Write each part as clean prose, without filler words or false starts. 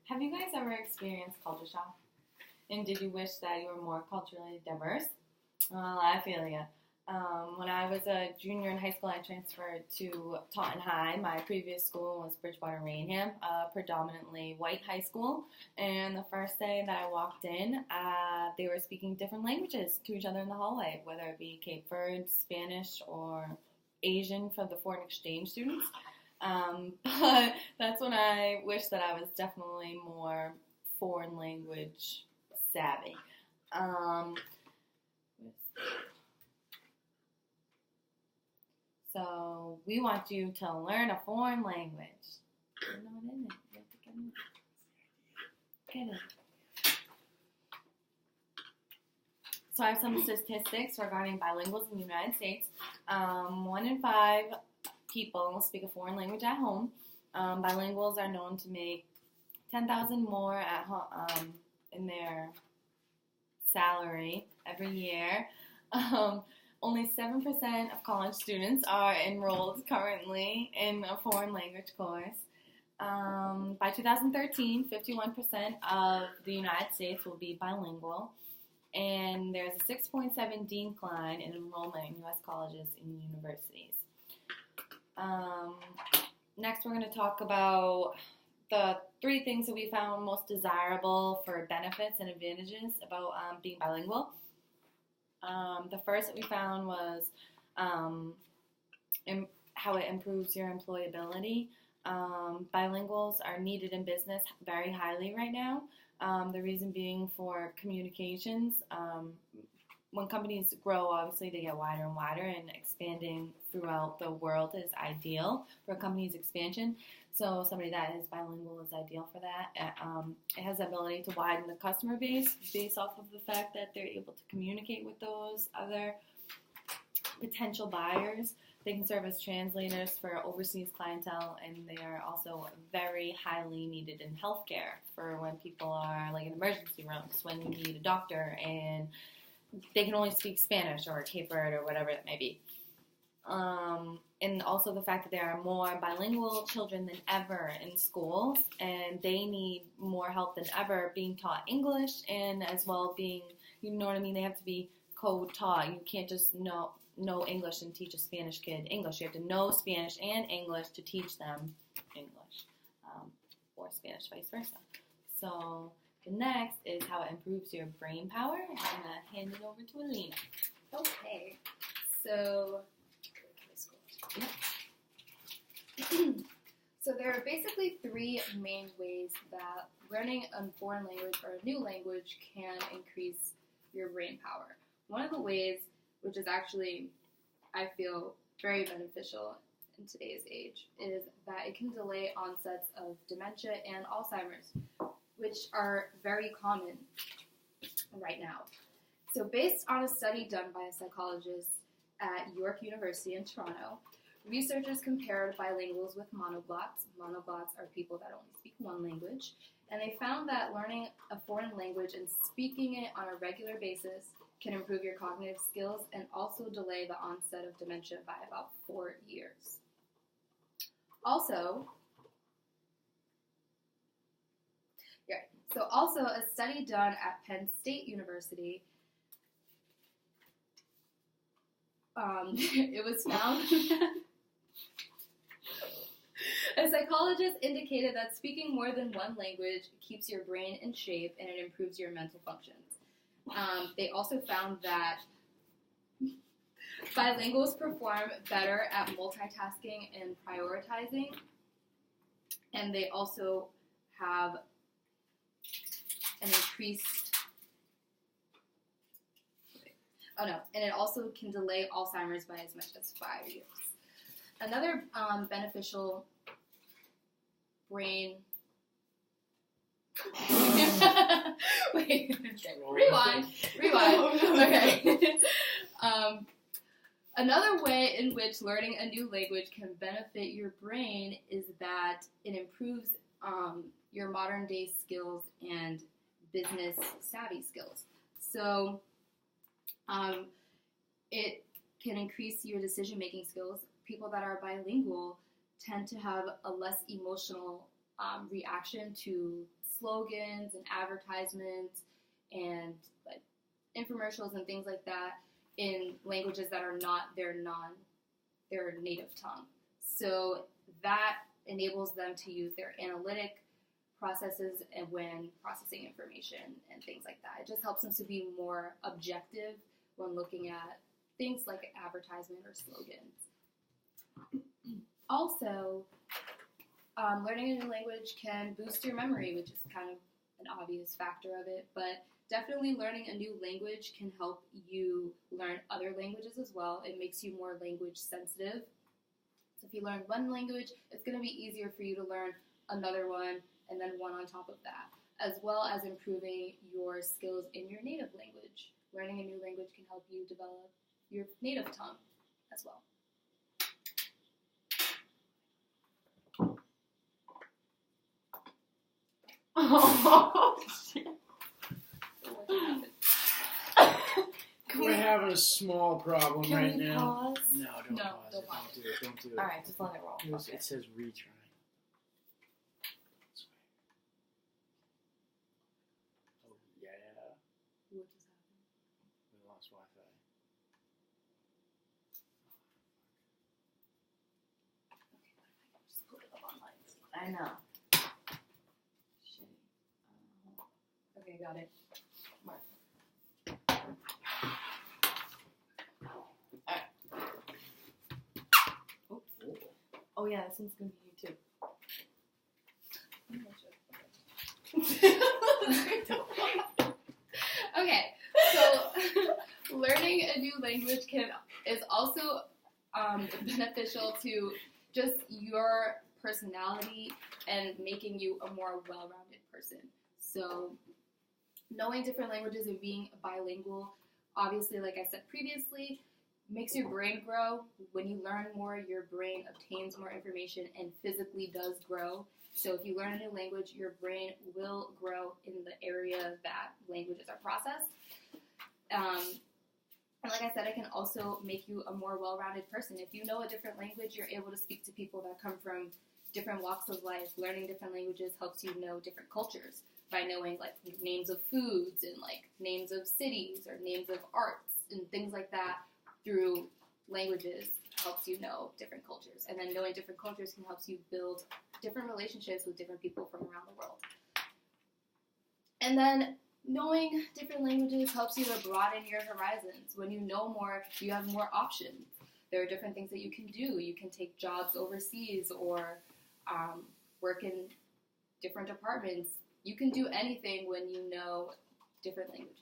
Have you guys ever experienced culture shock? And did you wish that you were more culturally diverse? Well, I feel ya. When I was a junior in high school, I transferred to Taunton High. My previous school was Bridgewater Rainham, a predominantly white high school. And the first day that I walked in, they were speaking different languages to each other in the hallway, whether it be Cape Verde, Spanish, or Asian for the foreign exchange students. But that's when I wish that I was definitely more foreign language savvy. So we want you to learn a foreign language. You're not in it. You have to get in. So I have some statistics regarding bilinguals in the United States. 1 in 5 people speak a foreign language at home. Bilinguals are known to make $10,000 more at home in their salary every year. Only 7% of college students are enrolled currently in a foreign language course. By 2013, 51% of the United States will be bilingual, and there's a 6.7 decline in enrollment in U.S. colleges and universities. Next, we're going to talk about the 3 things that we found most desirable for benefits and advantages about being bilingual. The first that we found was how it improves your employability. Bilinguals are needed in business very highly right now. The reason being for communications. When companies grow, obviously they get wider and wider, and expanding throughout the world is ideal for a company's expansion. So somebody that is bilingual is ideal for that. It has the ability to widen the customer base based off of the fact that they're able to communicate with those other potential buyers. They can serve as translators for overseas clientele, and they are also very highly needed in healthcare for when people are like in emergency rooms, when you need a doctor and they can only speak Spanish or Cape Verde or whatever it may be. And also the fact that there are more bilingual children than ever in schools, and they need more help than ever being taught English, and as well being, you know what I mean, they have to be co-taught. You can't just know English and teach a Spanish kid English. You have to know Spanish and English to teach them English, or Spanish, vice versa. So the next is how it improves your brain power. I'm going to hand it over to Alina. Okay, so so there are basically 3 main ways that learning a foreign language or a new language can increase your brain power. One of the ways, which is actually, I feel, very beneficial in today's age, is that it can delay onsets of dementia and Alzheimer's, which are very common right now. So based on a study done by a psychologist at York University in Toronto, researchers compared bilinguals with monoglots. Monoglots are people that only speak one language, and they found that learning a foreign language and speaking it on a regular basis can improve your cognitive skills and also delay the onset of dementia by about 4 years. Also, a study done at Penn State University, it was found a psychologist indicated that speaking more than one language keeps your brain in shape and it improves your mental functions. They also found that bilinguals perform better at multitasking and prioritizing, and they also have an increased, and it also can delay Alzheimer's by as much as 5 years. Another beneficial brain. Wait, rewind. Okay. Another way in which learning a new language can benefit your brain is that it improves your modern day skills and business savvy skills. So it can increase your decision-making skills. People that are bilingual tend to have a less emotional reaction to slogans and advertisements and like infomercials and things like that in languages that are not their native tongue. So that enables them to use their analytic processes and when processing information and things like that. It just helps them to be more objective when looking at things like advertisement or slogans. Also, learning a new language can boost your memory, which is kind of an obvious factor of it, but definitely learning a new language can help you learn other languages as well. It makes you more language sensitive. So if you learn one language, it's going to be easier for you to learn another one and then one on top of that, as well as improving your skills in your native language. Learning a new language can help you develop your native tongue as well. Oh, shit. We're having a small problem Can right we now. pause? No, don't No, pause don't it. pause Don't do it. Don't do it. Alright, just let it roll. Okay. It says retry. Oh, yeah. What just happened? We lost Wi-Fi. Just put it up online. I know. Shit. Okay, got it. Oh yeah, this one's gonna be you too. Okay, so learning a new language is also beneficial to just your personality and making you a more well-rounded person. So knowing different languages and being bilingual, obviously, like I said previously, makes your brain grow. When you learn more, your brain obtains more information and physically does grow. So if you learn a new language, your brain will grow in the area that languages are processed. And like I said, it can also make you a more well-rounded person. If you know a different language, you're able to speak to people that come from different walks of life. Learning different languages helps you know different cultures by knowing like names of foods and like names of cities or names of arts and things like that. Through languages helps you know different cultures. And then knowing different cultures can help you build different relationships with different people from around the world. And then knowing different languages helps you to broaden your horizons. When you know more, you have more options. There are different things that you can do. You can take jobs overseas or work in different departments. You can do anything when you know different languages.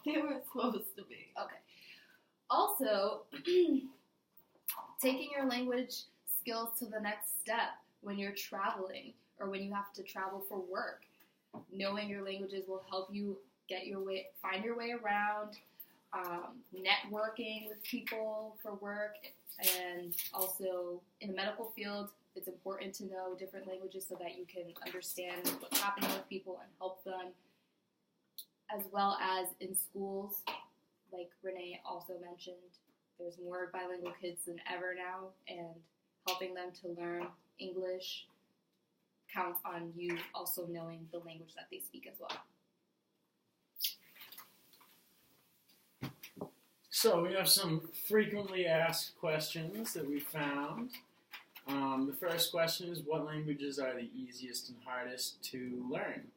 They were supposed to be. Okay. Also, taking your language skills to the next step when you're traveling or when you have to travel for work. Knowing your languages will help you find your way around, networking with people for work, and also in the medical field, it's important to know different languages so that you can understand what's happening with people and help them. As well as in schools, like Renee also mentioned, there's more bilingual kids than ever now, and helping them to learn English counts on you also knowing the language that they speak as well. So we have some frequently asked questions that we found. The first question is, what languages are the easiest and hardest to learn?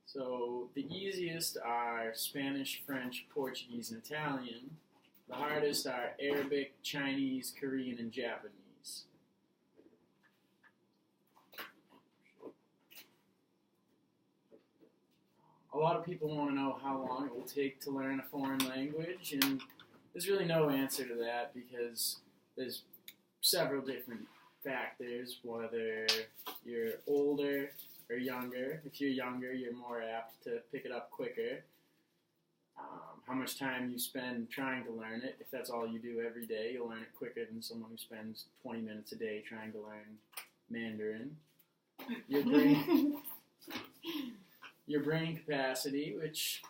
So the easiest are Spanish, French, Portuguese, and Italian. The hardest are Arabic, Chinese, Korean, and Japanese. A lot of people want to know how long it will take to learn a foreign language, and there's really no answer to that because there's several different factors, whether you're older or younger. If you're younger, you're more apt to pick it up quicker. How much time you spend trying to learn it. If that's all you do every day, you'll learn it quicker than someone who spends 20 minutes a day trying to learn Mandarin. Your brain capacity, which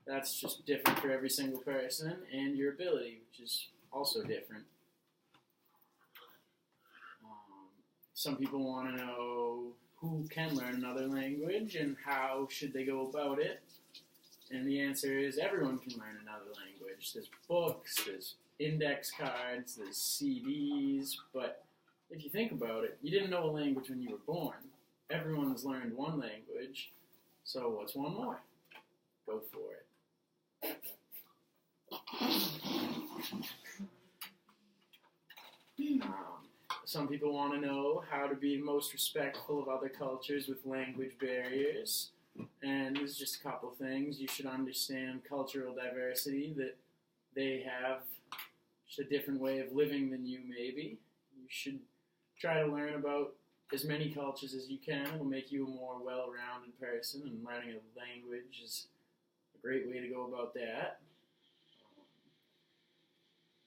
That's just different for every single person, and your ability, which is also different. Some people want to know who can learn another language and how should they go about it. And the answer is everyone can learn another language. There's books, there's index cards, there's CDs, but if you think about it, you didn't know a language when you were born. Everyone's learned one language, so what's one more? Go for it. Some people want to know how to be most respectful of other cultures with language barriers. And there's just a couple things. You should understand cultural diversity, that they have just a different way of living than you, maybe. You should try to learn about as many cultures as you can. It will make you a more well-rounded person, and learning a language is a great way to go about that.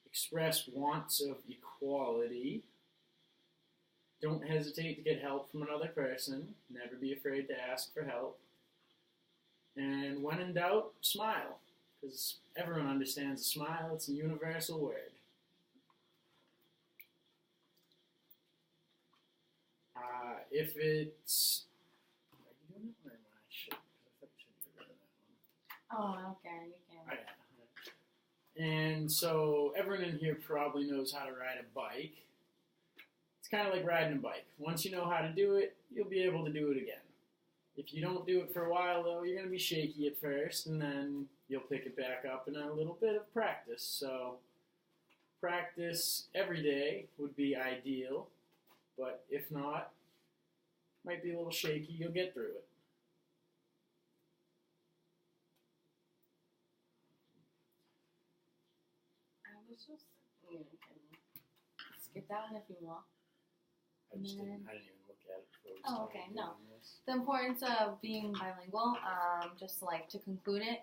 Express wants of equality. Don't hesitate to get help from another person. Never be afraid to ask for help. And when in doubt, smile. Because everyone understands a smile. It's a universal word. If it's... Are you doing it or am I? Shit. I thought you said you were doing that one. Oh, I don't care. You can. Oh, yeah. And so everyone in here probably knows how to ride a bike. It's kind of like riding a bike. Once you know how to do it, you'll be able to do it again. If you don't do it for a while, though, you're going to be shaky at first, and then you'll pick it back up in a little bit of practice. So practice every day would be ideal, but if not, might be a little shaky. You'll get through it. I was just... You can skip that one if you want. I didn't even look at it before we Oh, started okay, doing no. this. The importance of being bilingual, just like to conclude it,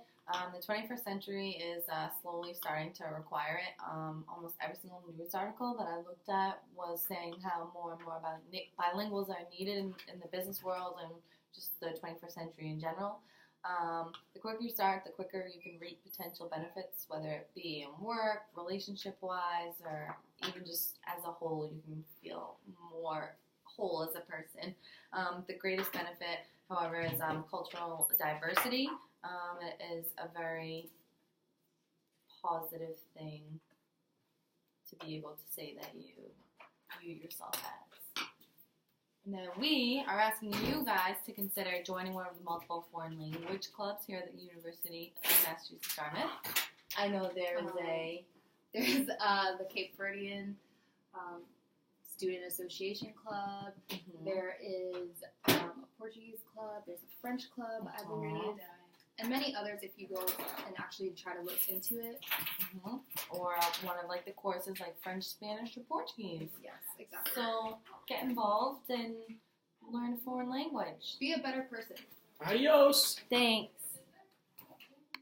the 21st century is slowly starting to require it. Almost every single news article that I looked at was saying how more and more bilinguals are needed in the business world and just the 21st century in general. The quicker you start, the quicker you can reap potential benefits, whether it be in work, relationship-wise, or even just as a whole, you can feel more whole as a person. The greatest benefit, however, is cultural diversity. It is a very positive thing to be able to say that you yourself has. And then we are asking you guys to consider joining one of the multiple foreign language clubs here at the University of Massachusetts Dartmouth. I know there's the Cape Verdean Student Association Club. Mm-hmm. There is a Portuguese club. There's a French club, I believe, and many others if you go and actually try to look into it. Mm-hmm. Or one of like the courses like French, Spanish, or Portuguese. Yes, exactly. So get involved and learn a foreign language. Be a better person. Adios! Thanks.